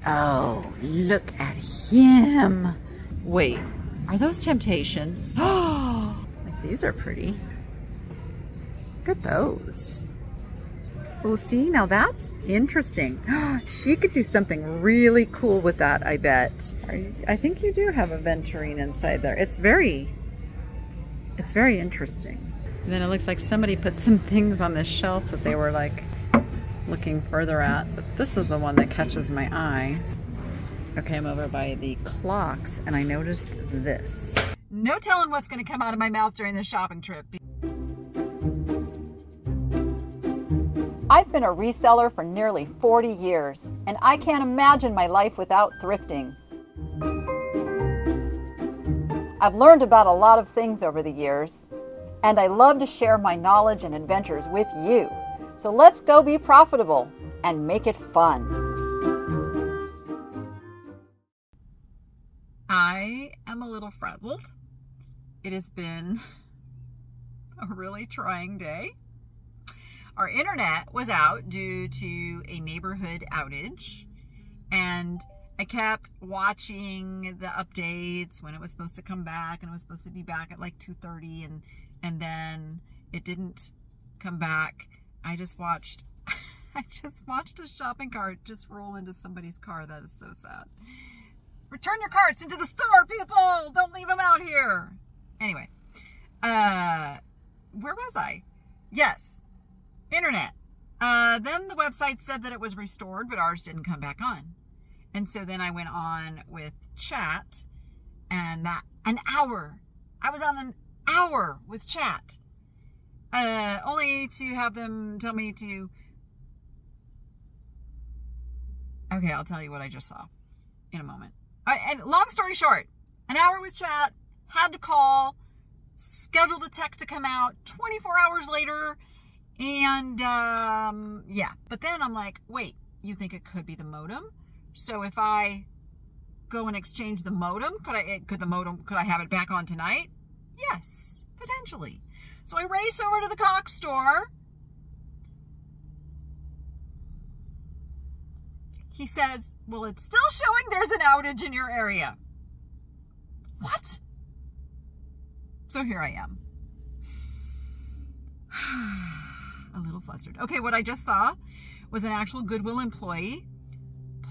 Oh, look at him. Wait, are those Temptations? Oh, like these are pretty. Look at those. Oh, see, now that's interesting. She could do something really cool with that, I bet. I think you do have a venturine inside there. It's very interesting. And then it looks like somebody put some things on this shelf that they were like looking further at. But this is the one that catches my eye. Okay, I'm over by the clocks and I noticed this. No telling what's gonna come out of my mouth during this shopping trip. I've been a reseller for nearly 40 years, and I can't imagine my life without thrifting. I've learned about a lot of things over the years, and I love to share my knowledge and adventures with you. So let's go be profitable and make it fun. I am a little frazzled. It has been a really trying day. Our internet was out due to a neighborhood outage, and I kept watching the updates when it was supposed to come back, and it was supposed to be back at like 2:30, and then it didn't come back. I just watched a shopping cart just roll into somebody's car. That is so sad. Return your carts into the store, people! Don't leave them out here. Anyway, where was I? Yes. Internet. Then the website said that it was restored, but ours didn't come back on. And so then I went on with chat, and that an hour. I was on an hour with chat. Only to have them tell me to... Okay, I'll tell you what I just saw in a moment. And long story short, an hour with chat, had to call, scheduled a tech to come out 24 hours later. And yeah, but then I'm like, wait, you think it could be the modem? So if I go and exchange the modem, could I have it back on tonight? Yes, potentially. So I race over to the Cox store. He says, well, it's still showing there's an outage in your area. What? So here I am. A little flustered. Okay, what I just saw was an actual Goodwill employee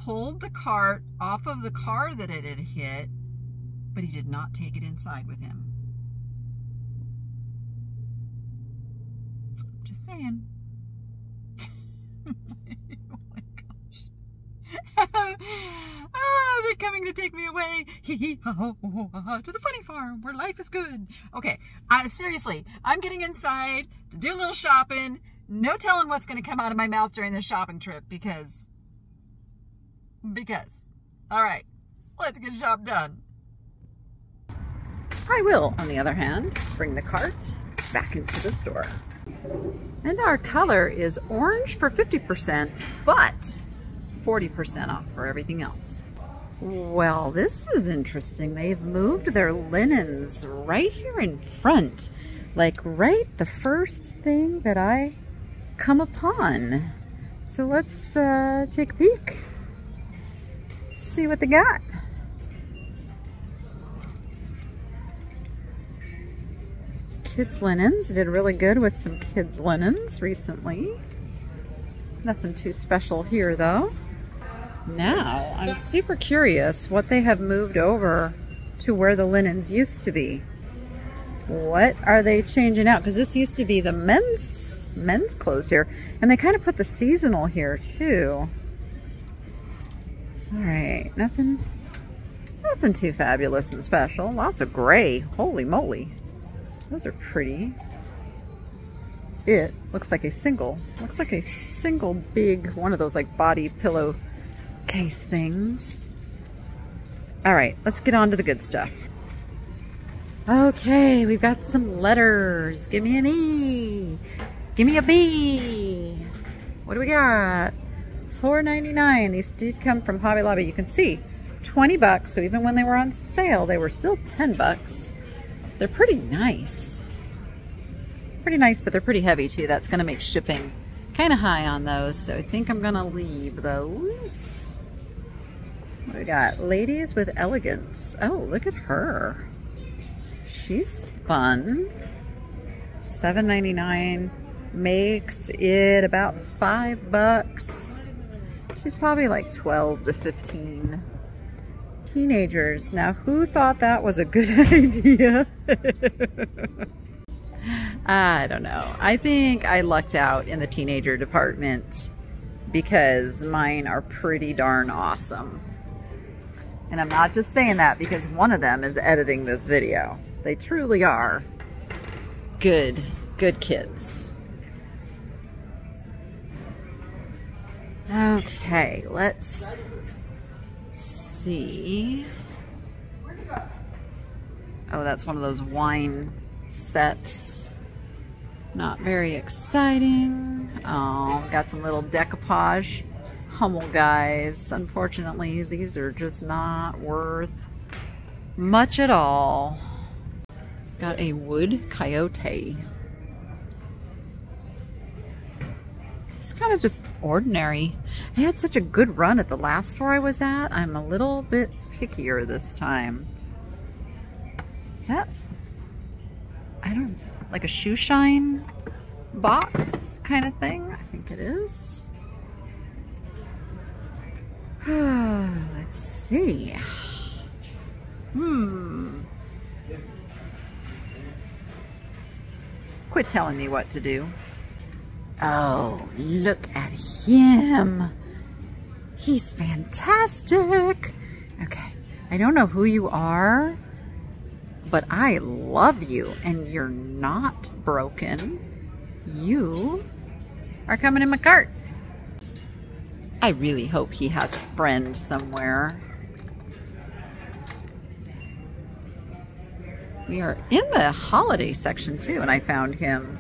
pulled the cart off of the car that it had hit, but he did not take it inside with him. Just saying. Oh my gosh. Oh, they're coming to take me away. To the funny farm where life is good. Okay, seriously, I'm getting inside to do a little shopping. No telling what's going to come out of my mouth during this shopping trip because, all right, let's get the job done. I will, on the other hand, bring the cart back into the store. And our color is orange for 50%, but 40% off for everything else. Well, this is interesting. They've moved their linens right here in front, like right the first thing that I come upon. So let's take a peek, see what they got. Kids linens, did really good with some kids linens recently. Nothing too special here though. Now I'm super curious what they have moved over to where the linens used to be. What are they changing out? Because this used to be the men's clothes here, and they kind of put the seasonal here too. All right, nothing too fabulous and special. Lots of gray. Holy moly, those are pretty. It looks like a single big one of those like body pillow case things. All right, let's get on to the good stuff. Okay, we've got some letters. Give me an E. Give me a B. What do we got? $4.99. These did come from Hobby Lobby. You can see 20 bucks. So even when they were on sale, they were still 10 bucks. They're pretty nice. Pretty nice, but they're pretty heavy too. That's gonna make shipping kind of high on those. So I think I'm gonna leave those. We got Ladies with Elegance. Oh, look at her. She's fun. $7.99 makes it about $5. She's probably like 12 to 15. Teenagers. Now, who thought that was a good idea? I don't know. I think I lucked out in the teenager department because mine are pretty darn awesome. And I'm not just saying that because one of them is editing this video. They truly are good kids. Okay, let's see. Oh, that's one of those wine sets. Not very exciting. Oh, got some little decoupage. Hummel guys. Unfortunately, these are just not worth much at all. Got a wood coyote. It's kind of just ordinary. I had such a good run at the last store I was at. I'm a little bit pickier this time. Is that, I don't, like a shoe shine box kind of thing? I think it is. Let's see. Quit telling me what to do. Oh, look at him. He's fantastic. Okay, I don't know who you are, but I love you, and you're not broken. You are coming in my cart. I really hope he has a friend somewhere. We are in the holiday section too, and I found him.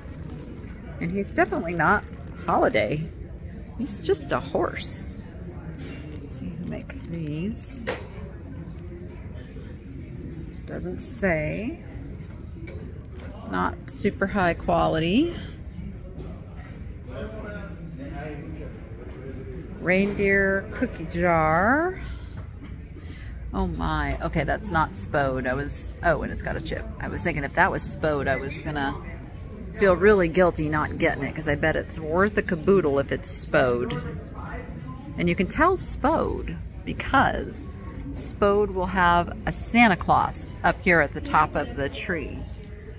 And he's definitely not holiday. He's just a horse. Let's see who makes these. Doesn't say. Not super high quality. Reindeer cookie jar. Oh my. Okay, that's not Spode. Oh, and it's got a chip. I was thinking if that was Spode, I was gonna feel really guilty not getting it because I bet it's worth a caboodle if it's Spode. And you can tell Spode because Spode will have a Santa Claus up here at the top of the tree.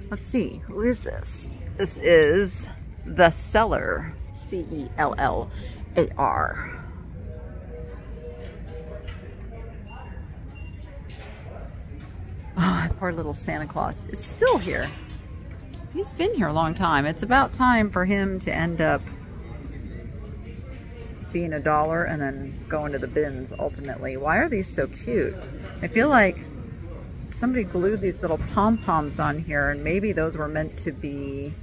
Let's see, who is this? This is the Seller, C-E-L-L-A-R. Oh, poor little Santa Claus is still here. He's been here a long time. It's about time for him to end up being $1 and then going to the bins ultimately. Why are these so cute? I feel like somebody glued these little pom-poms on here, and maybe those were meant to be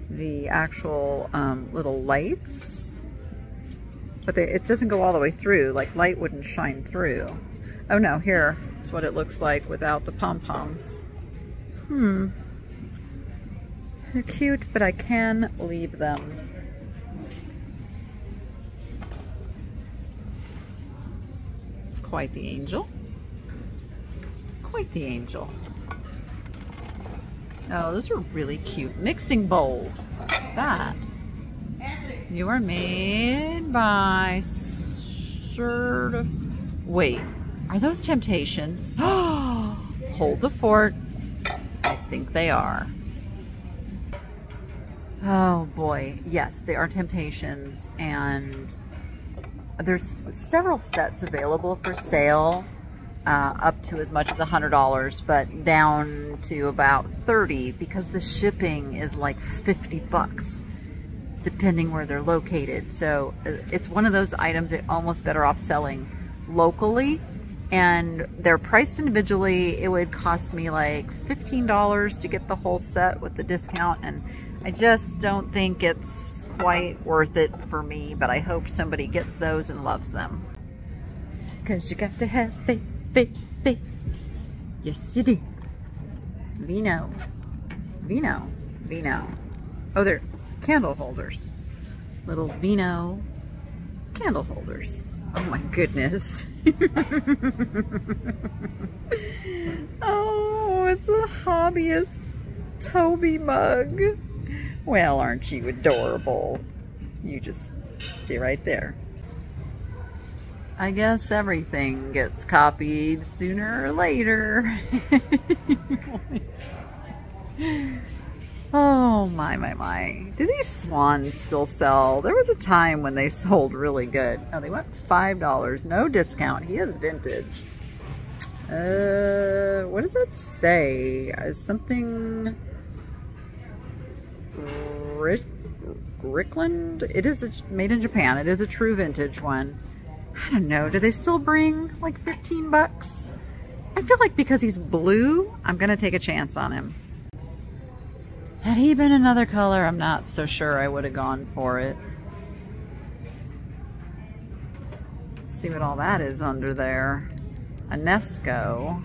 the actual little lights. But it doesn't go all the way through. Like, light wouldn't shine through. Oh no, here. It's what it looks like without the pom-poms. They're cute, but I can leave them. It's quite the angel. Quite the angel. Oh, those are really cute. Mixing bowls. That. You are made by Wait, are those Temptations? Hold the fort. I think they are. Oh boy, yes, they are Temptations, and there's several sets available for sale, up to as much as $100, but down to about $30 because the shipping is like $50 depending where they're located. So it's one of those items that almost better off selling locally, and they're priced individually. It would cost me like $15 to get the whole set with the discount, and I just don't think it's quite worth it for me, but I hope somebody gets those and loves them. Cause you got to have faith, faith, faith. Yes you do. Vino. Vino. Vino. Oh, they're candle holders. Little Vino candle holders. Oh my goodness. Oh, it's a hobbyist Toby mug. Well, aren't you adorable? You just stay right there. I guess everything gets copied sooner or later. Oh my. Do these swans still sell? There was a time when they sold really good. Oh, they went $5. No discount. He is vintage. What does it say? Something... Rickland? It is made in Japan. It is a true vintage one. I don't know. Do they still bring like 15 bucks? I feel like because he's blue, I'm going to take a chance on him. Had he been another color, I'm not so sure I would have gone for it. Let's see what all that is under there. A Nesco.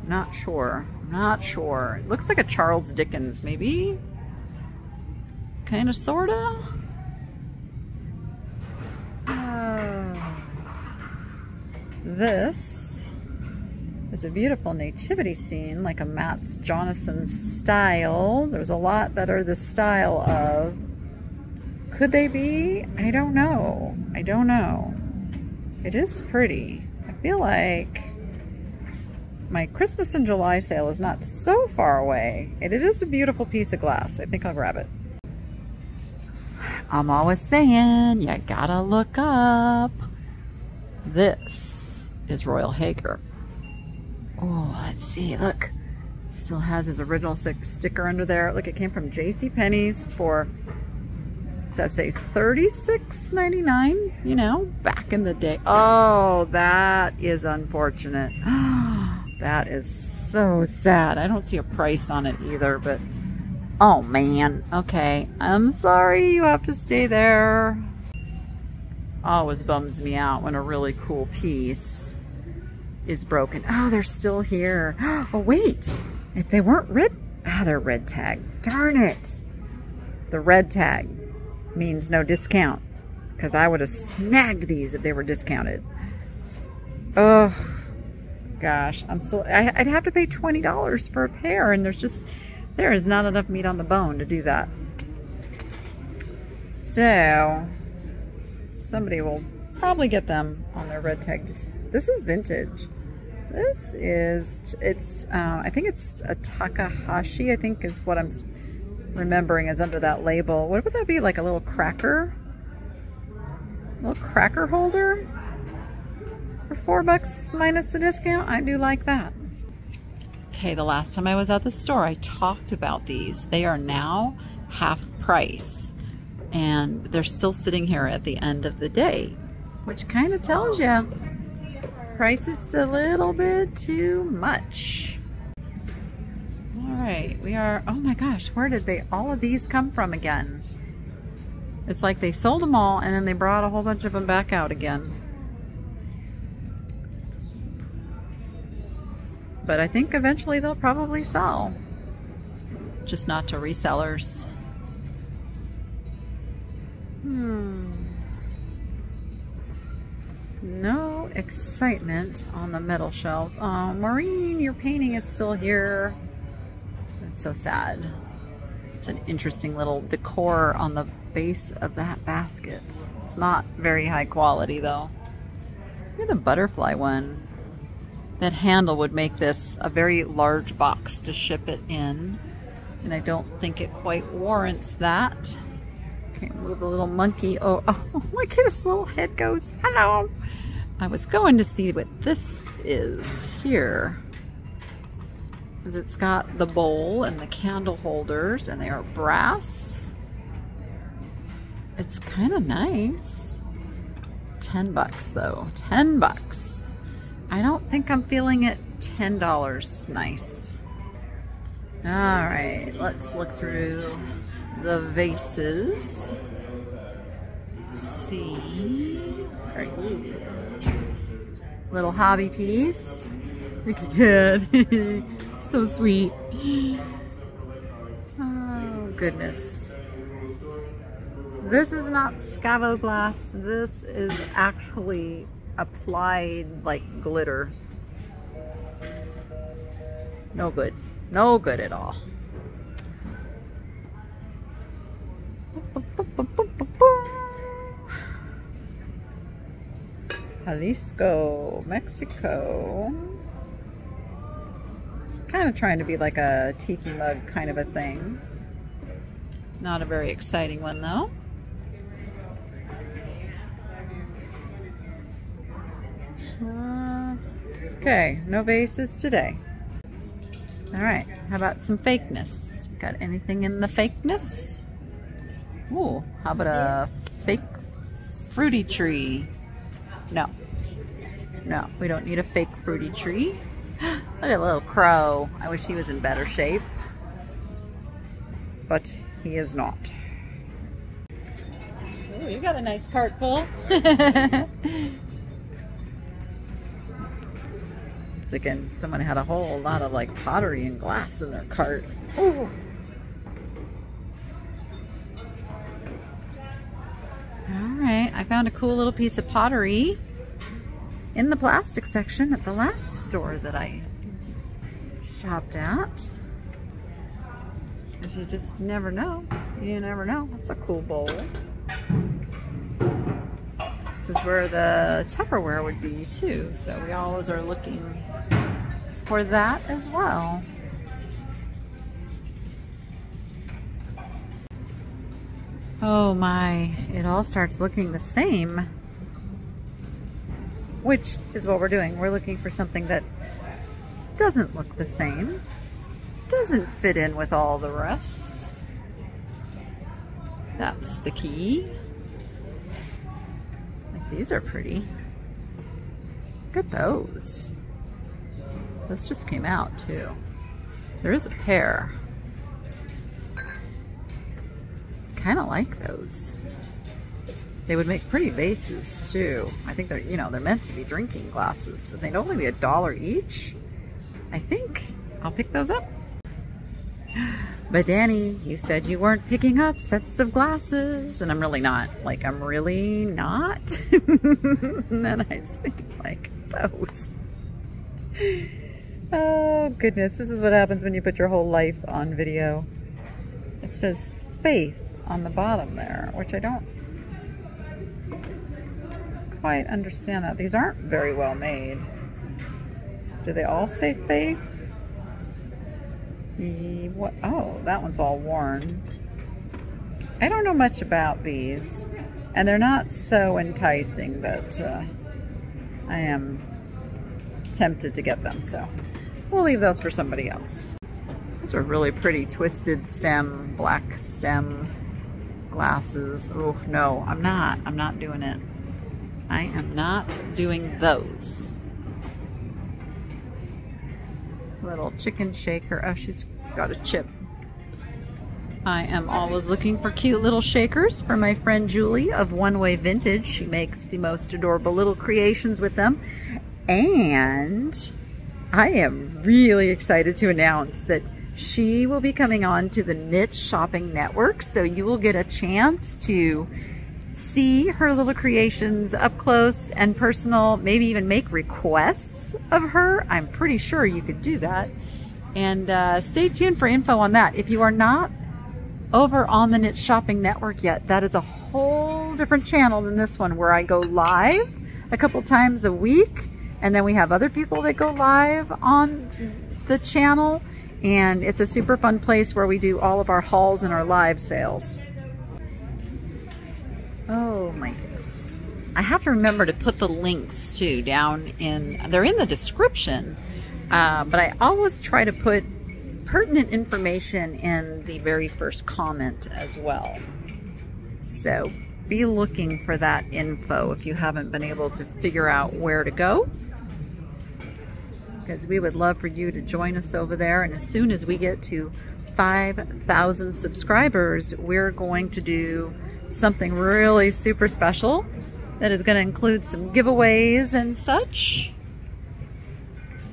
Not sure. Not sure. It looks like a Charles Dickens, maybe? Kind of, sorta? This is a beautiful nativity scene, like a Mats Jonasson style. There's a lot that are the style of. Could they be? I don't know. I don't know. It is pretty. I feel like my Christmas in July sale is not so far away. And it is a beautiful piece of glass. I think I'll grab it. I'm always saying, you gotta look up. This is Royal Hager. Oh, let's see, look. Still has his original sticker under there. Look, it came from JCPenney's for, does that say $36.99? You know, back in the day. Oh, that is unfortunate. That is so sad. I don't see a price on it either, but oh man. Okay, I'm sorry you have to stay there. Always bums me out when a really cool piece is broken. Oh, they're still here. Oh, wait. If they weren't red, they're red tag. Darn it. The red tag means no discount, because I would have snagged these if they were discounted. Oh, gosh. I'd have to pay $20 for a pair, and there is not enough meat on the bone to do that. So somebody will probably get them on their red tag. This is vintage. This is, I think it's a Takahashi, I think is what I'm remembering is under that label. What would that be, like a little cracker? A little cracker holder? For $4 minus the discount? I do like that. Okay, the last time I was at the store, I talked about these. They are now half price. And they're still sitting here at the end of the day, which kind of tells you price is a little bit too much. All right, we are, oh my gosh, where did all of these come from again? It's like they sold them all and then they brought a whole bunch of them back out again. But I think eventually they'll probably sell, just not to resellers. No excitement on the metal shelves. Oh, Maureen, your painting is still here. That's so sad. It's an interesting little decor on the base of that basket. It's not very high quality though. Look at the butterfly one. That handle would make this a very large box to ship it in, and I don't think it quite warrants that. Okay, move the little monkey. Oh, look at his little head goes. Hello. I was going to see what this is here, because it's got the bowl and the candle holders, and they are brass. It's kind of nice. $10 though. $10. I don't think I'm feeling it. $10 nice. All right, let's look through the vases. Let's see. Where are you? Little hobby piece. Look at that. So sweet. Oh, goodness. This is not Scavo glass. This is actually applied like glitter. No good. No good at all. Jalisco, Mexico. It's kind of trying to be like a tiki mug kind of a thing. Not a very exciting one though. Okay, no vases today. All right, how about some fakeness? Got anything in the fakeness? Ooh, how about a fake fruity tree? No, no, we don't need a fake fruity tree. Look at a little crow. I wish he was in better shape, but he is not. Ooh, you got a nice cart full. It's again, someone had a whole lot of like pottery and glass in their cart. Ooh. Alright, I found a cool little piece of pottery in the plastic section at the last store that I shopped at. Because you just never know. You never know. That's a cool bowl. This is where the Tupperware would be too, so we always are looking for that as well. Oh my, it all starts looking the same, which is what we're doing. We're looking for something that doesn't look the same, doesn't fit in with all the rest. That's the key. Like, these are pretty. Look at those. This just came out too. There is a pair. Kind of like those. They would make pretty vases too. I think they're, you know, they're meant to be drinking glasses, but they'd only be $1 each. I think I'll pick those up. But Danny, you said you weren't picking up sets of glasses, and I'm really not. Like, I'm really not. And then I see like those. Oh goodness, this is what happens when you put your whole life on video. It says faith on the bottom there, which I don't quite understand that. These aren't very well made. Do they all say faith? What? Oh, that one's all worn. I don't know much about these, and they're not so enticing that I am tempted to get them, so we'll leave those for somebody else. Those are really pretty twisted stem, black stem glasses. Oh no, I'm not doing it. I am not doing those. Little chicken shaker. Oh, she's got a chip. I am always looking for cute little shakers for my friend Julie of One Way Vintage. She makes the most adorable little creations with them. And I am really excited to announce that she will be coming on to the Niche Shopping Network, so you will get a chance to see her little creations up close and personal, maybe even make requests of her. I'm pretty sure you could do that. And stay tuned for info on that. If you are not over on the Niche Shopping Network yet, that is a whole different channel than this one, where I go live a couple times a week, and then we have other people that go live on the channel, and it's a super fun place where we do all of our hauls and our live sales. Oh my goodness. I have to remember to put the links too down in, they're in the description, but I always try to put pertinent information in the very first comment as well. So be looking for that info if you haven't been able to figure out where to go, because we would love for you to join us over there. And as soon as we get to 5,000 subscribers, we're going to do something really super special that is going to include some giveaways and such.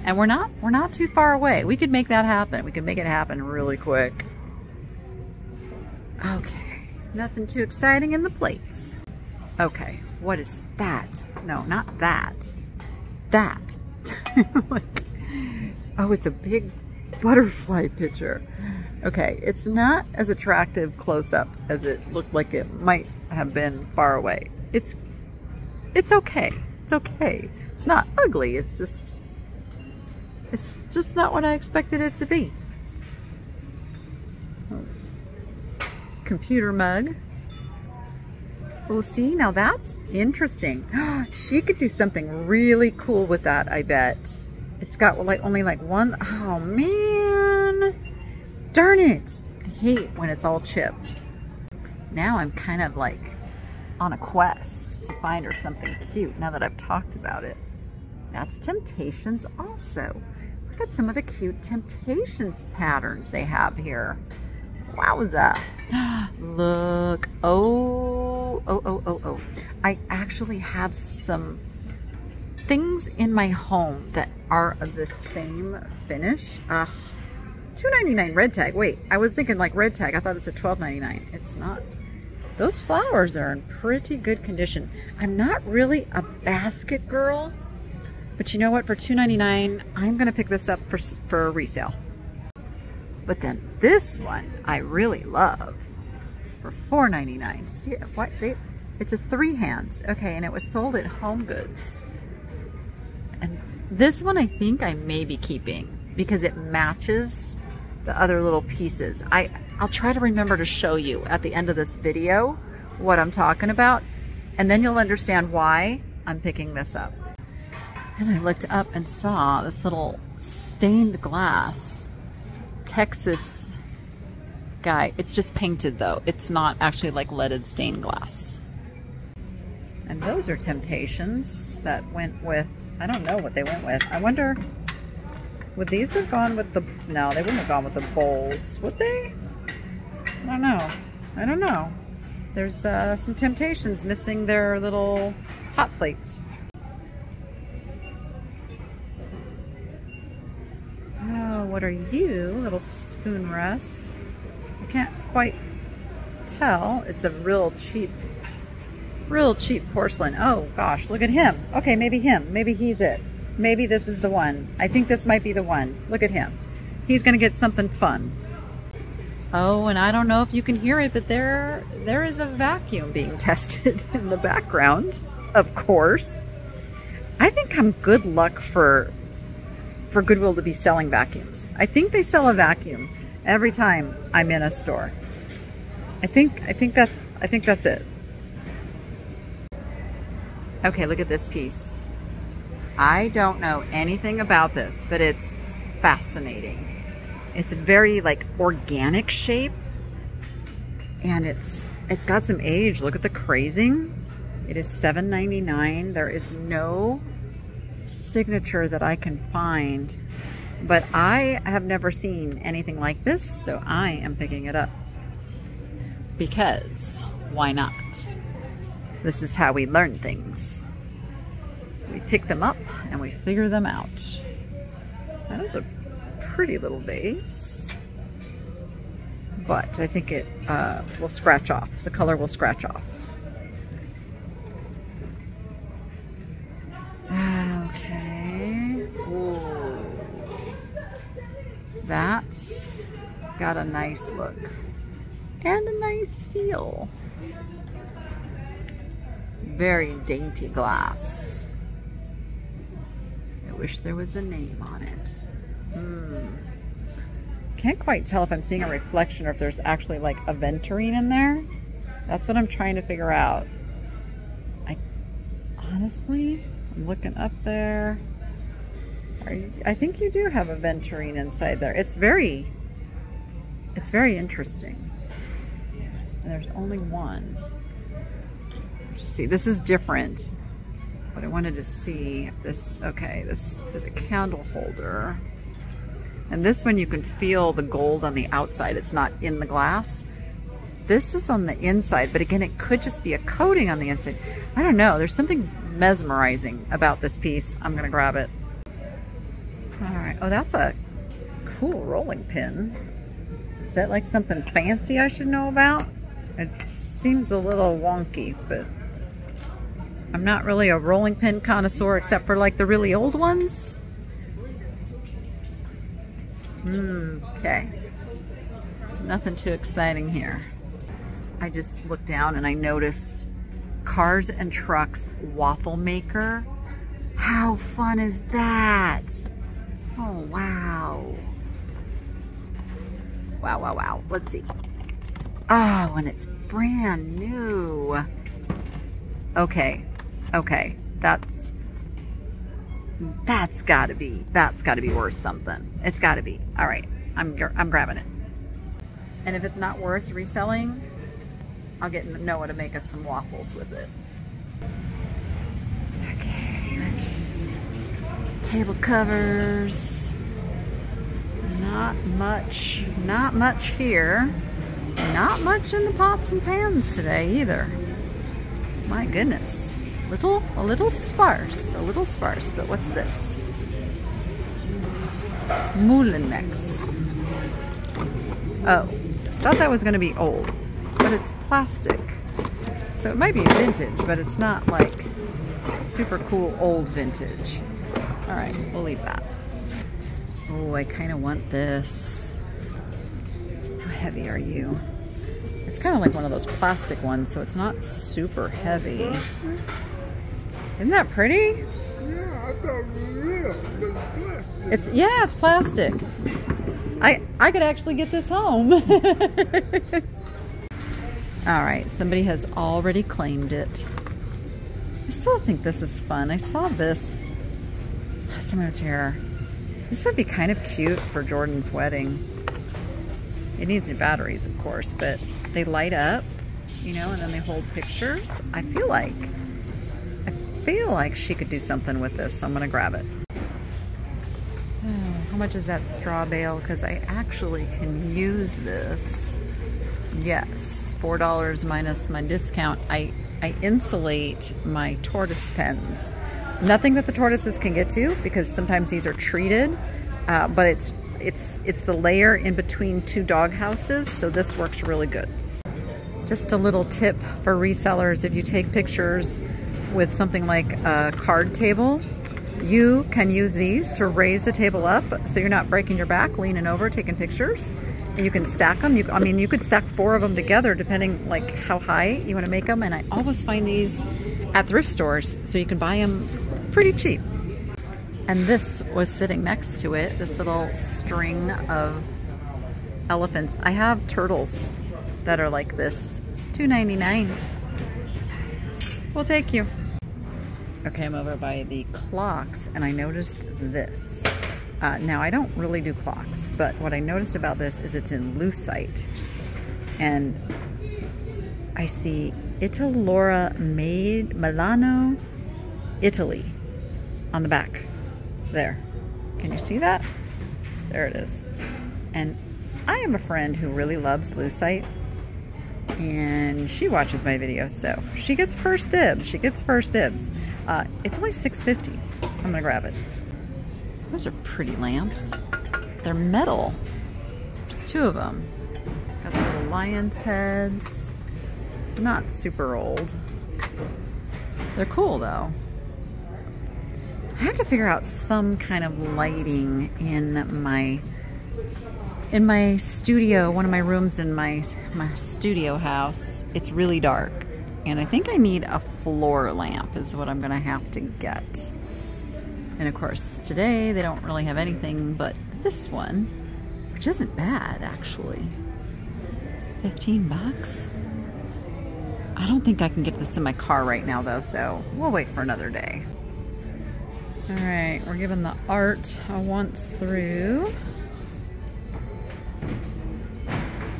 And we're not too far away. We could make that happen. We could make it happen really quick. Okay. Nothing too exciting in the plates. Okay, what is that? No, not that. That. Like, oh, it's a big butterfly picture. Okay, it's not as attractive close up as it looked like it might have been far away. It's okay. It's okay. It's not ugly. It's just not what I expected it to be. Computer mug. Oh, see, now that's interesting. She could do something really cool with that, I bet. It's got like only like one. Oh man, darn it. I hate when it's all chipped. Now I'm kind of like on a quest to find her something cute now that I've talked about it. That's Temptations also. Look at some of the cute Temptations patterns they have here. Wowza. Look. Oh. I actually have some things in my home that are of the same finish. $2.99 red tag. Wait, I was thinking like red tag. I thought it's a $12.99. It's not. Those flowers are in pretty good condition. I'm not really a basket girl, but you know what? For $2.99, I'm going to pick this up for resale. But then this one I really love for $4.99. See what it's a 3 hands. Okay, and it was sold at Home Goods. And this one I think I may be keeping because it matches the other little pieces. I'll try to remember to show you at the end of this video what I'm talking about, and then you'll understand why I'm picking this up. And I looked up and saw this little stained glass Texas guy. It's just painted though. It's not actually like leaded stained glass. And those are Temptations that went with, I don't know what they went with. I wonder, would these have gone with the, no, they wouldn't have gone with the bowls, would they? I don't know. There's some Temptations missing their little hot plates. Oh, what are you? Little spoon rest. I can't quite tell. It's a real cheap porcelain. Oh gosh, look at him. Okay, maybe him. Maybe he's it. Maybe this is the one. I think this might be the one. Look at him. He's gonna get something fun. Oh, and I don't know if you can hear it, but there is a vacuum being tested in the background, of course. I think I'm good luck for Goodwill to be selling vacuums. I think they sell a vacuum every time I'm in a store. I think that's it. Okay, look at this piece. I don't know anything about this, but it's fascinating. It's a very like organic shape, and it's got some age. Look at the crazing. It is $7.99. There is no signature that I can find, but I have never seen anything like this, so I am picking it up because why not? This is how we learn things. We pick them up and we figure them out. That is a pretty little vase, but I think it will scratch off. The color will scratch off. Okay. Ooh. That's got a nice look and a nice feel. Very dainty glass. I wish there was a name on it. Can't quite tell if I'm seeing a reflection or if there's actually like a aventurine in there. That's what I'm trying to figure out. Honestly, I'm looking up there. I think you do have a aventurine inside there. It's very interesting. And there's only one. Just see, this is different, but I wanted to see this. Okay, this is a candle holder, and this one you can feel the gold on the outside. It's not in the glass. This is on the inside, but again, it could just be a coating on the inside. I don't know. There's something mesmerizing about this piece. I'm gonna grab it. All right. Oh, that's a cool rolling pin. Is that like something fancy I should know about? It seems a little wonky, but I'm not really a rolling pin connoisseur except for like the really old ones. Okay. Nothing too exciting here. I just looked down and I noticed Cars and Trucks waffle maker. How fun is that? Oh, wow. Wow, wow, wow. Let's see. Oh, and it's brand new. Okay. Okay. That's gotta be worth something. It's gotta be. All right. I'm grabbing it. And if it's not worth reselling, I'll get Noah to make us some waffles with it. Okay, let's table covers. Not much here. Not much in the pots and pans today either. My goodness. A little sparse, but what's this? Moulinex. Oh, thought that was gonna be old, but it's plastic. So it might be vintage, but it's not like super cool old vintage. All right, we'll leave that. Oh, I kind of want this. How heavy are you? It's kind of like one of those plastic ones, so it's not super heavy. Isn't that pretty? Yeah, I thought it was real, but it's plastic. It's plastic. I could actually get this home. All right, somebody has already claimed it. I still think this is fun. I saw this. Someone was here. This would be kind of cute for Jordan's wedding. It needs new batteries, of course, but they light up, you know, and then they hold pictures. I feel like she could do something with this, so I'm gonna grab it. Oh, how much is that straw bale? Because I actually can use this. Yes, $4 minus my discount. I insulate my tortoise pens. Nothing that the tortoises can get to, because sometimes these are treated, but it's the layer in between two dog houses, so this works really good. Just a little tip for resellers: if you take pictures with something like a card table, you can use these to raise the table up so you're not breaking your back leaning over taking pictures, and you can stack them. I mean, you could stack 4 of them together depending like how high you want to make them, and I always find these at thrift stores, so you can buy them pretty cheap. And this was sitting next to it, this little string of elephants. I have turtles that are like this. $2.99. We'll take you. Okay, I'm over by the clocks and I noticed this. Now I don't really do clocks, but what I noticed about this is it's in lucite. And I see Italora made Milano, Italy on the back there. Can you see that? There it is. And I have a friend who really loves lucite, and she watches my videos, so she gets first dibs. It's only $6.50. I'm gonna grab it. Those are pretty lamps. They're metal. There's 2 of them. Got the little lion's heads. Not super old. They're cool though. I have to figure out some kind of lighting in my studio, one of my rooms in my studio house. It's really dark, and I think I need a floor lamp is what I'm gonna have to get. And of course today they don't really have anything but this one, which isn't bad actually. 15 bucks. I don't think I can get this in my car right now though, so we'll wait for another day. All right, we're giving the art a once through.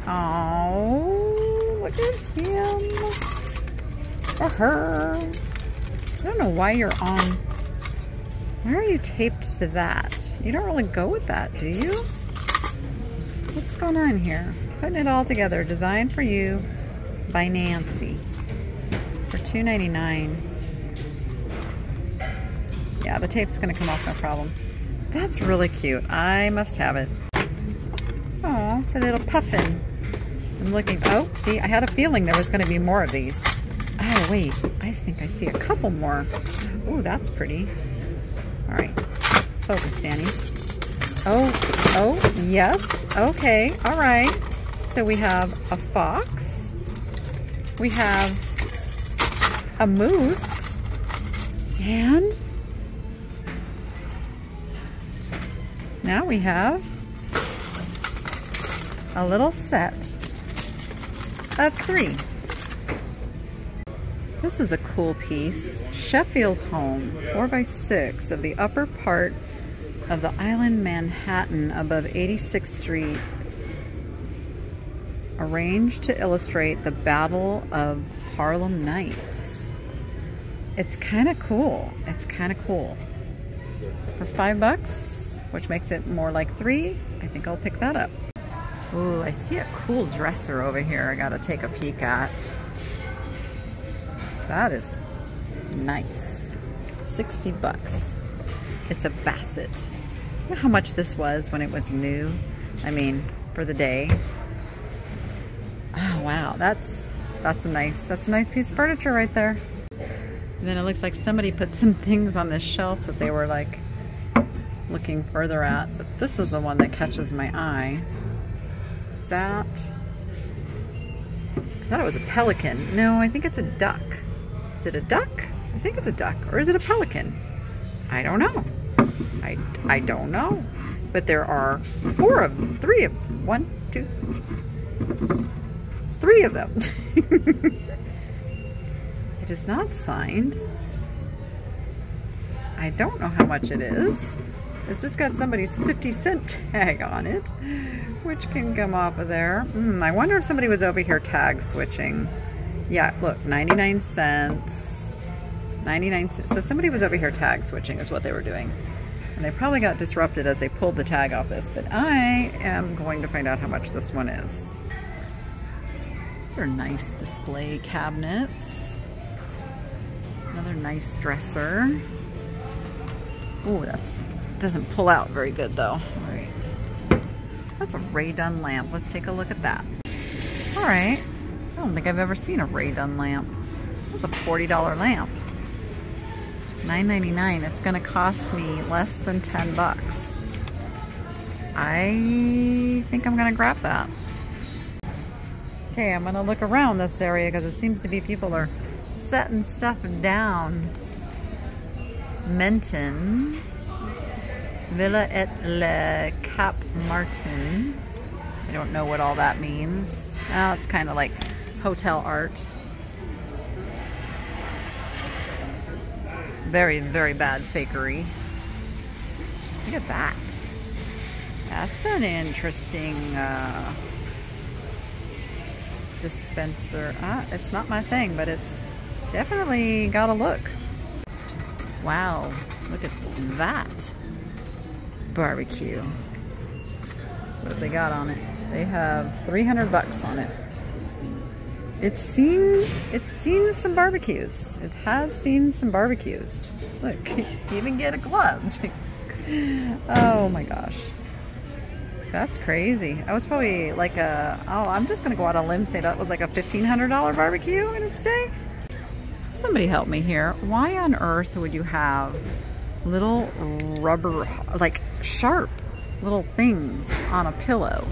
Oh, look at him. Or her. I don't know why you're on. Why are you taped to that? You don't really go with that, do you? What's going on here? Putting it all together. Designed for you by Nancy for $2.99. Yeah, the tape's gonna come off no problem. That's really cute. I must have it. Oh, it's a little puffin. I'm looking. Oh, see, I had a feeling there was going to be more of these. Oh, wait. I think I see a couple more. Oh, that's pretty. All right. Focus, Danny. Oh, yes. Okay. All right. So we have a fox. We have a moose. And now we have a little set of 3. This is a cool piece. Sheffield home, 4x6 of the upper part of the island Manhattan above 86th Street. Arranged to illustrate the Battle of Harlem Nights. It's kind of cool. It's kind of cool. For $5, which makes it more like 3, I think I'll pick that up. Ooh, I see a cool dresser over here I gotta take a peek at. That is nice. $60. It's a Bassett. You know how much this was when it was new? I mean, for the day. Oh wow, that's a nice piece of furniture right there. And then it looks like somebody put some things on this shelf that they were like looking further at, but this is the one that catches my eye. Is that? I thought it was a pelican. No, I think it's a duck. Is it a duck? I think it's a duck. Or is it a pelican? I don't know. I don't know. But there are 3 of them. It is not signed. I don't know how much it is. It's just got somebody's 50-cent tag on it, which can come off of there. I wonder if somebody was over here tag switching. Yeah, look, 99 cents. 99 cents. So somebody was over here tag switching is what they were doing. And they probably got disrupted as they pulled the tag off this, but I am going to find out how much this one is. These are nice display cabinets. Another nice dresser. Oh, that's doesn't pull out very good though. All right. That's a Ray Dunn lamp. Let's take a look at that. All right. I don't think I've ever seen a Ray Dunn lamp. That's a $40 lamp. $9.99. It's going to cost me less than $10. I think I'm going to grab that. Okay, I'm going to look around this area because it seems to be people are setting stuff down. Menton, Villa et le Cap Martin. I don't know what all that means. Oh, it's kind of like hotel art. Very, very bad fakery. Look at that. That's an interesting dispenser. It's not my thing, but it's definitely got a look. Wow, look at that barbecue. What have they got on it? They have $300 on it. It's seen some barbecues. It has seen some barbecues. Look, you even get a glove. Oh my gosh. That's crazy. I was probably like I'm just gonna go out on a limb and say that was like a $1,500 barbecue in its day. Somebody help me here. Why on earth would you have little rubber, like sharp little things on a pillow?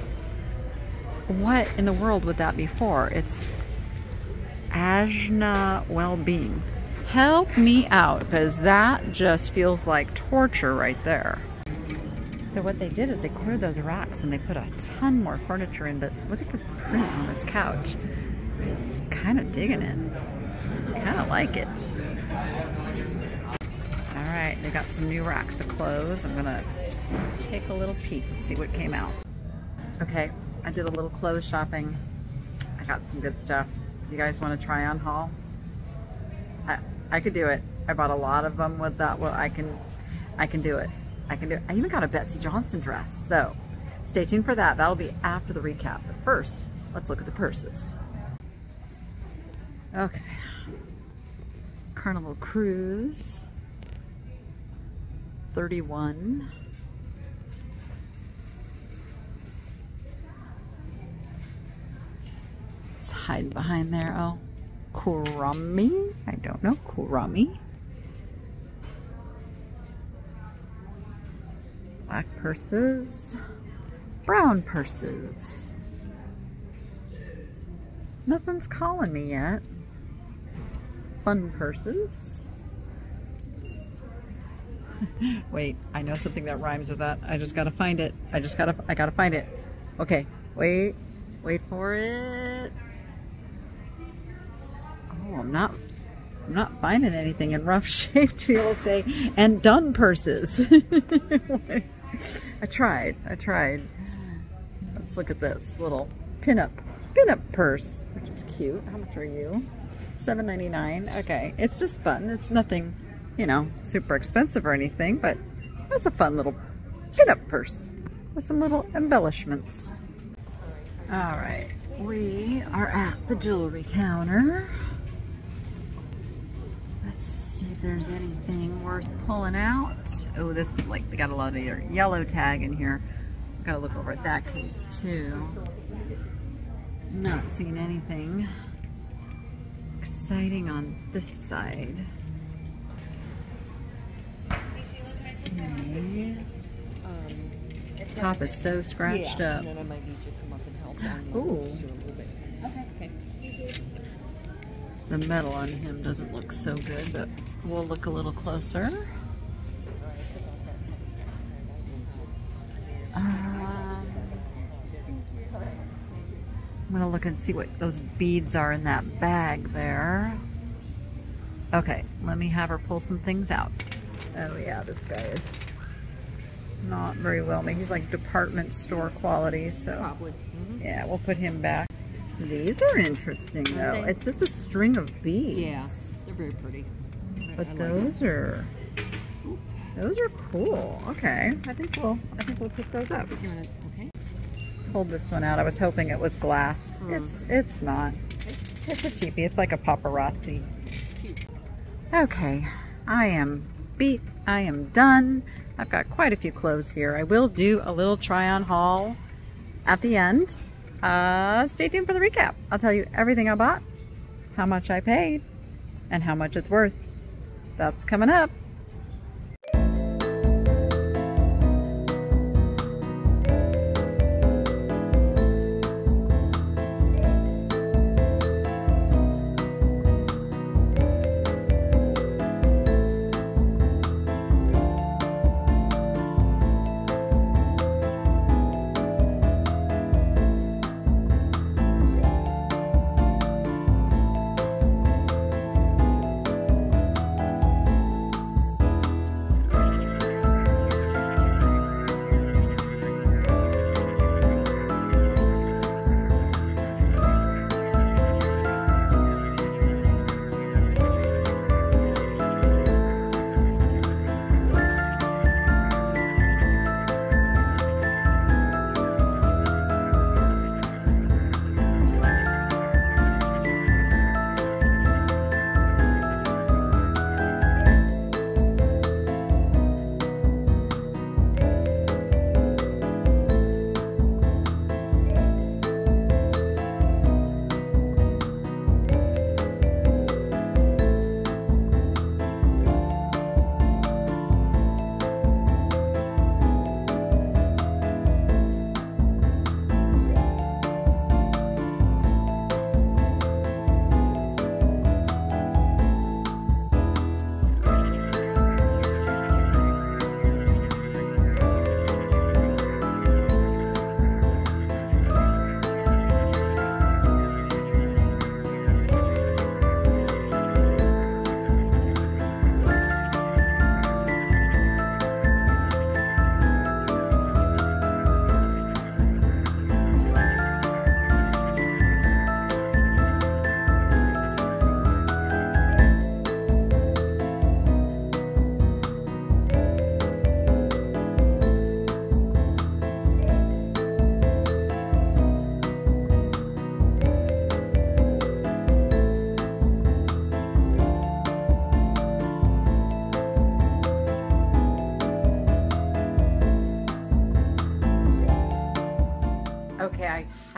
What in the world would that be for? It's Ajna well-being. Help me out, because that just feels like torture right there. So what they did is they cleared those racks and they put a ton more furniture in, but look at this print on this couch. Kind of digging it. Kind of like it. All right, they got some new racks of clothes. I'm gonna take a little peek and see what came out. Okay, I did a little clothes shopping. I got some good stuff. You guys want to try on haul? I could do it. I bought a lot of them with that. Well, I can do it. I can do it. I even got a Betsy Johnson dress. So stay tuned for that. That'll be after the recap. But first, let's look at the purses. Okay. Carnival Cruise. 31. hiding behind there? Oh, kurami? I don't know. Kurami? Black purses. Brown purses. Nothing's calling me yet. Fun purses. Wait, I know something that rhymes with that. I just gotta find it. I gotta find it. Okay, wait for it. Oh, I'm not finding anything in rough shape to be able to say, and done purses. I tried. Let's look at this little pinup purse, which is cute. How much are you? $7.99. Okay, it's just fun. It's nothing, you know, super expensive or anything, but that's a fun little pinup purse with some little embellishments. All right, we are at the jewelry counter. Let's see if there's anything worth pulling out. Oh, this is like, they got a lot of yellow tag in here. Gotta look over at that case too. Not seeing anything exciting on this side. See. This top is so scratched up. And then I might need you to come up and help. Ooh. Just do a little bit. Okay. The metal on him doesn't look so good, but we'll look a little closer. I'm gonna look and see what those beads are in that bag there. Okay, let me have her pull some things out. Oh yeah, this guy is not very well made. He's like department store quality, so Probably. yeah, we'll put him back. These are interesting though. It's just a string of beads. Yeah, they're very pretty. But I like those are cool. Okay, I think we'll pick those up. You want to, okay? Pulled this one out. I was hoping it was glass. It's not. It's a cheapie. It's like a paparazzi. Cute. Okay, I am beat. I am done. I've got quite a few clothes here. I will do a little try-on haul at the end. Stay tuned for the recap. I'll tell you everything I bought, how much I paid, and how much it's worth. That's coming up.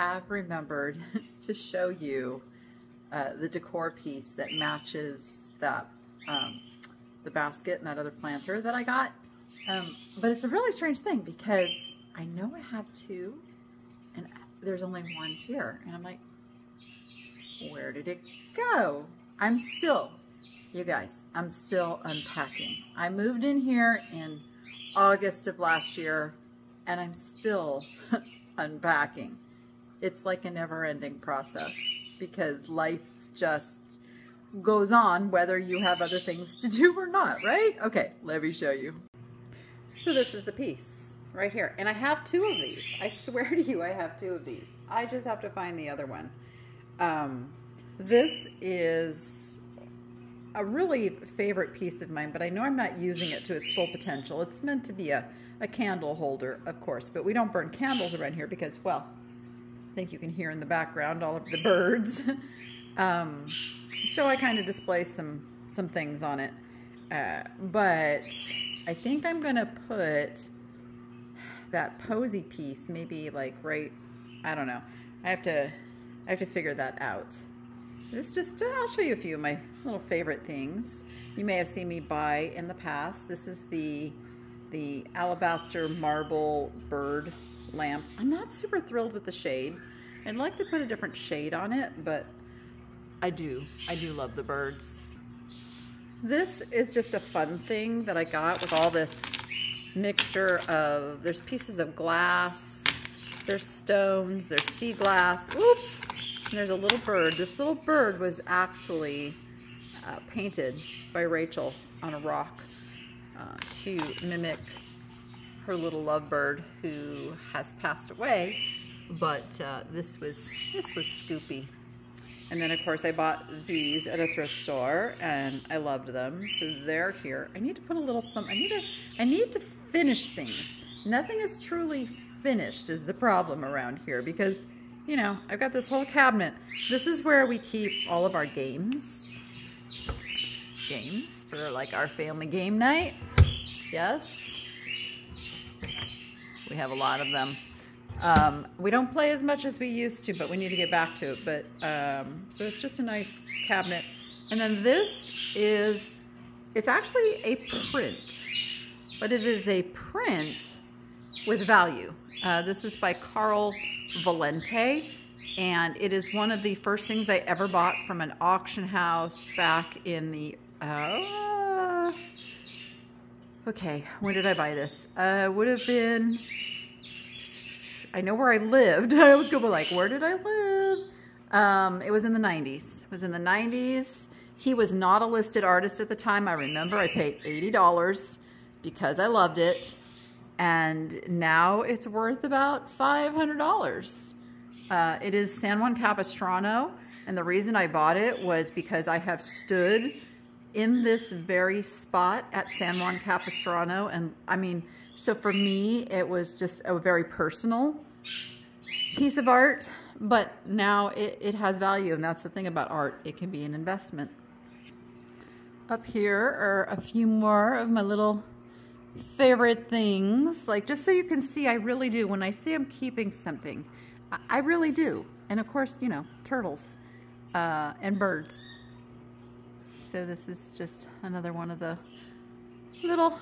have remembered to show you the decor piece that matches that the basket and that other planter that I got. But it's a really strange thing because I know I have two and there's only one here. And I'm like, where did it go? I'm still, you guys, I'm still unpacking. I moved in here in August of last year and I'm still unpacking. It's like a never-ending process because life just goes on whether you have other things to do or not, right? Okay, let me show you. So this is the piece right here. And I have two of these. I swear to you, I have two of these. I just have to find the other one. This is a really favorite piece of mine, but I know I'm not using it to its full potential. It's meant to be a candle holder, of course, but we don't burn candles around here because, well, I think you can hear in the background all of the birds. So I kind of display some things on it. But I think I'm gonna put that posy piece maybe like right, I don't know. I have to figure that out. It's just, I'll show you a few of my little favorite things. You may have seen me buy in the past. This is the alabaster marble bird lamp. I'm not super thrilled with the shade. I'd like to put a different shade on it, but I do love the birds. This is just a fun thing that I got with all this mixture of, there's pieces of glass, there's stones, there's sea glass, oops, and there's a little bird. This little bird was actually painted by Rachel on a rock to mimic her little lovebird who has passed away, but this was Scoopy. And then of course I bought these at a thrift store and I loved them, so they're here. I need to put a little I need to finish things. Nothing is truly finished is the problem around here because, you know, I've got this whole cabinet. This is where we keep all of our games for like our family game night. Yes, we have a lot of them. We don't play as much as we used to, but we need to get back to it. But so it's just a nice cabinet. And then this is, it's actually a print, but it is a print with value. This is by Carl Valente, and it is one of the first things I ever bought from an auction house back in the, okay, when did I buy this? Would have been, I know where I lived. I always go, but like, where did I live? It was in the 90s. It was in the 90s. He was not a listed artist at the time. I remember I paid $80 because I loved it. And now it's worth about $500. It is San Juan Capistrano. And the reason I bought it was because I have stood in this very spot at San Juan Capistrano. And I mean, so for me, it was just a very personal piece of art, but now it has value, and that's the thing about art. It can be an investment. Up here are a few more of my little favorite things. Like, just so you can see, I really do. When I say I'm keeping something, I really do. And of course, you know, turtles and birds. So this is just another one of the little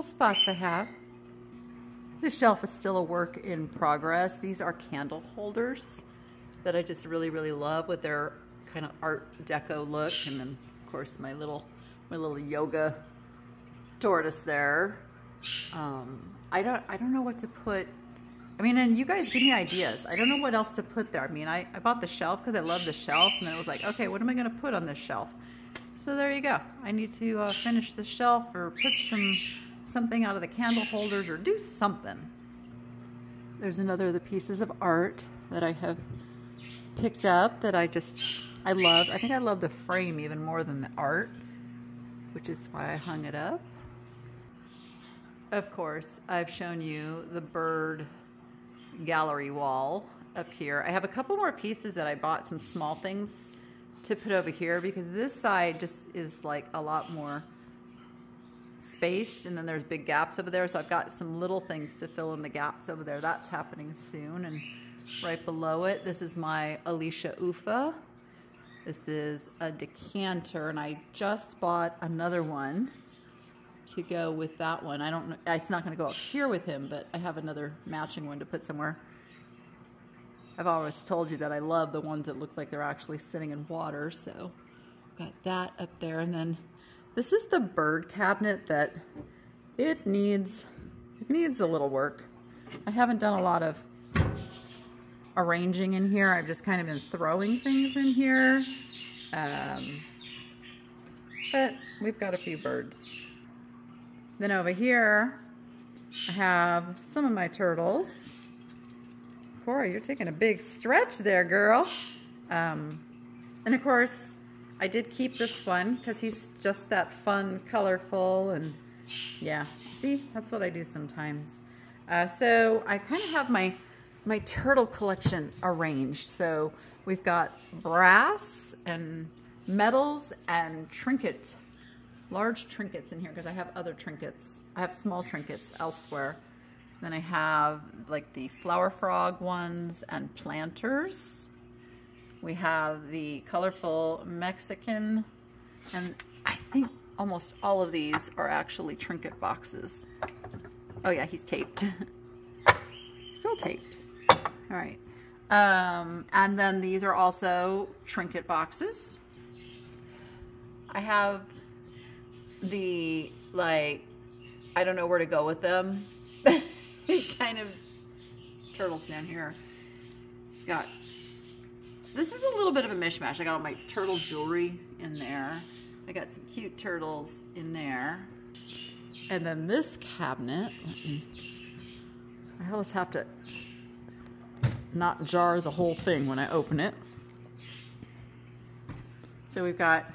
spots I have. This shelf is still a work in progress. These are candle holders that I just really, really love with their kind of art deco look. And then of course my little yoga tortoise there. I don't know what to put. I mean, and you guys give me ideas. I don't know what else to put there. I mean, I bought the shelf because I love the shelf, and then it was like, okay, what am I gonna put on this shelf? So there you go. I need to finish the shelf or put something out of the candle holders or do something. There's another of the pieces of art that I have picked up that I love. I think I love the frame even more than the art, which is why I hung it up. Of course, I've shown you the bird gallery wall up here. I have a couple more pieces that I bought, some small things to put over here because this side just is like a lot more spaced, and then there's big gaps over there, so I've got some little things to fill in the gaps over there. That's happening soon. And right below it, this is my Alicia Ufa. This is a decanter, and I just bought another one to go with that one. I don't know, it's not going to go up here with him, but I have another matching one to put somewhere. I've always told you that I love the ones that look like they're actually sitting in water, so got that up there. And then this is the bird cabinet that it needs a little work. I haven't done a lot of arranging in here. I've just kind of been throwing things in here. But we've got a few birds. Then over here, I have some of my turtles. Cora, you're taking a big stretch there, girl. And of course, I did keep this one because he's just that fun, colorful, and yeah. See, that's what I do sometimes. So I kind of have my turtle collection arranged. So we've got brass and metals and large trinkets in here because I have other trinkets. I have small trinkets elsewhere. Then I have like the flower frog ones and planters. We have the colorful Mexican, and I think almost all of these are actually trinket boxes. Oh yeah, he's taped. Still taped. All right. And then these are also trinket boxes. I have the, like, I don't know where to go with them. Kind of turtles down here. This is a little bit of a mishmash. I got all my turtle jewelry in there. I got some cute turtles in there. And then this cabinet, I always have to not jar the whole thing when I open it. So we've got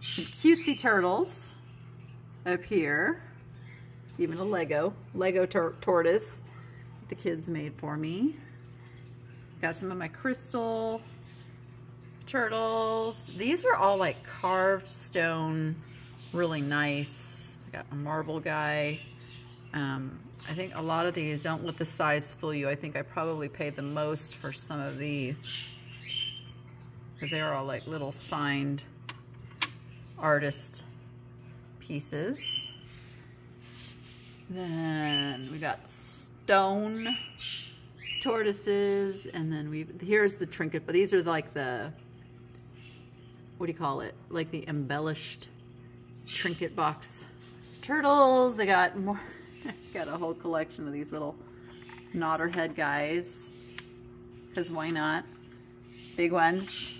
some cutesy turtles up here. Even a Lego tortoise the kids made for me. Got some of my crystal turtles. These are all like carved stone, really nice. Got a marble guy. I think a lot of these, don't let the size fool you. I think I probably paid the most for some of these because they are all like little signed artist pieces. Then we got stone tortoises, and then here's the trinket, but these are like the, what do you call it? Like the embellished trinket box turtles. I got more, got a whole collection of these little nodder head guys, because why not? Big ones.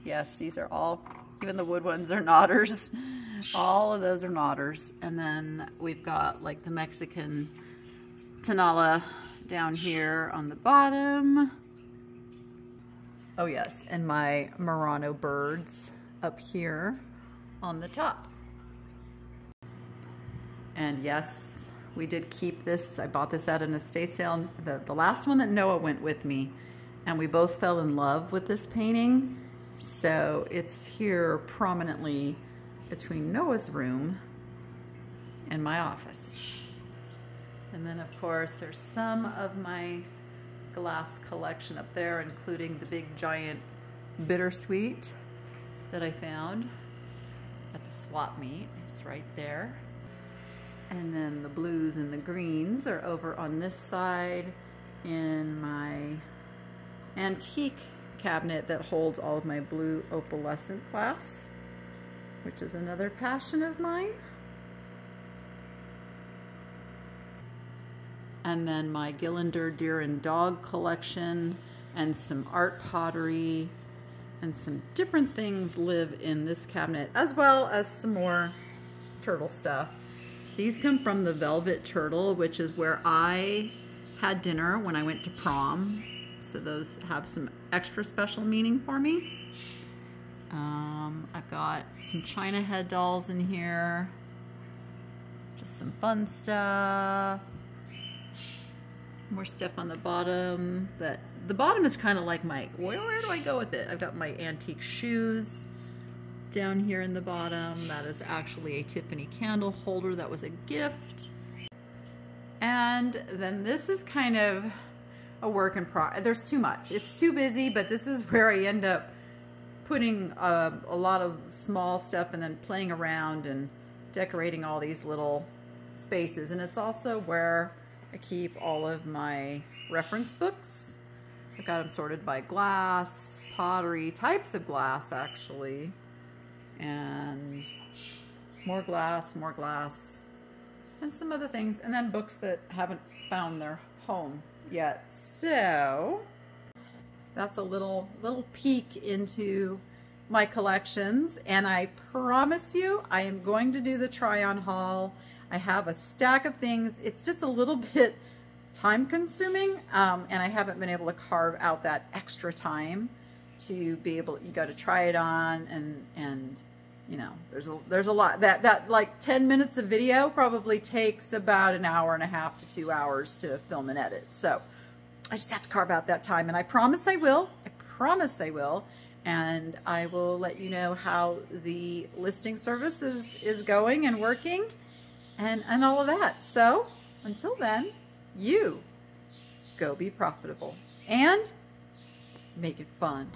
Yes, these are all, even the wood ones are nodders. All of those are nodders. And then we've got like the Mexican Tenala down here on the bottom. Oh yes, and my Murano birds up here on the top. And yes, we did keep this. I bought this at an estate sale. The last one that Noah went with me, and we both fell in love with this painting. So it's here prominently between Noah's room and my office. And then of course there's some of my glass collection up there, including the big giant bittersweet that I found at the swap meet. It's right there. And then the blues and the greens are over on this side in my antique cabinet that holds all of my blue opalescent glass, which is another passion of mine. And then my Gillinder deer and dog collection and some art pottery and some different things live in this cabinet, as well as some more turtle stuff. These come from the Velvet Turtle, which is where I had dinner when I went to prom. So those have some extra special meaning for me. I've got some China head dolls in here. Just some fun stuff. More stuff on the bottom. The bottom is kind of like my, where do I go with it? I've got my antique shoes down here in the bottom. That is actually a Tiffany candle holder that was a gift. And then this is kind of a work in progress. There's too much. It's too busy, but this is where I end up putting a lot of small stuff and then playing around and decorating all these little spaces. And it's also where I keep all of my reference books. I've got them sorted by glass, pottery, types of glass actually, and more glass, and some other things, and then books that haven't found their home yet. So that's a little peek into my collections, and I promise you I am going to do the try-on haul. I have a stack of things. It's just a little bit time consuming, and I haven't been able to carve out that extra time to be able, you got to try it on, and you know, there's a lot that like 10 minutes of video probably takes about an hour and a half to 2 hours to film and edit. So I just have to carve out that time, and I promise I will. I promise I will. And I will let you know how the listing service is going and working and all of that. So until then, you go be profitable and make it fun.